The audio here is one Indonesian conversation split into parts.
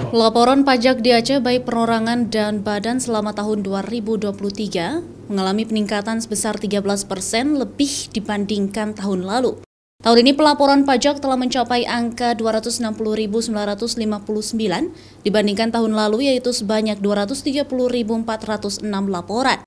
Laporan pajak di Aceh baik perorangan dan badan selama tahun 2023 mengalami peningkatan sebesar 13% lebih dibandingkan tahun lalu. Tahun ini pelaporan pajak telah mencapai angka 260.959 dibandingkan tahun lalu, yaitu sebanyak 230.406 laporan.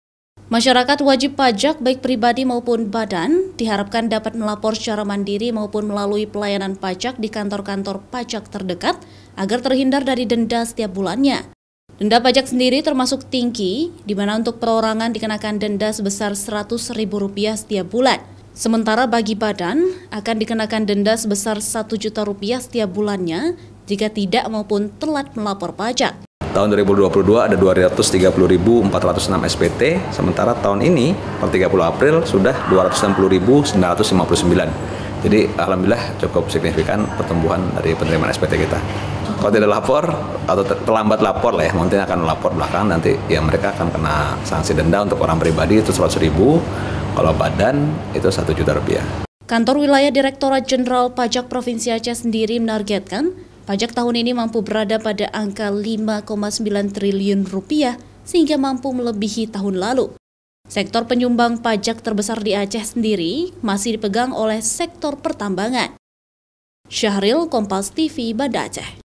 Masyarakat wajib pajak baik pribadi maupun badan diharapkan dapat melapor secara mandiri maupun melalui pelayanan pajak di kantor-kantor pajak terdekat agar terhindar dari denda setiap bulannya. Denda pajak sendiri termasuk tinggi, di mana untuk perorangan dikenakan denda sebesar Rp100.000 setiap bulan. Sementara bagi badan akan dikenakan denda sebesar Rp1 juta setiap bulannya jika tidak maupun telat melapor pajak. Tahun 2022 ada 230.406 SPT, sementara tahun ini per 30 April sudah 260.959. Jadi alhamdulillah cukup signifikan pertumbuhan dari penerimaan SPT kita. Kalau tidak lapor atau terlambat lapor lah ya, mungkin akan lapor belakangan, nanti ya mereka akan kena sanksi denda. Untuk orang pribadi itu 100.000, kalau badan itu Rp1 juta. Kantor Wilayah Direktorat Jenderal Pajak Provinsi Aceh sendiri menargetkan pajak tahun ini mampu berada pada angka Rp5,9 triliun sehingga mampu melebihi tahun lalu. Sektor penyumbang pajak terbesar di Aceh sendiri masih dipegang oleh sektor pertambangan. Syahril, Kompas TV, Banda Aceh.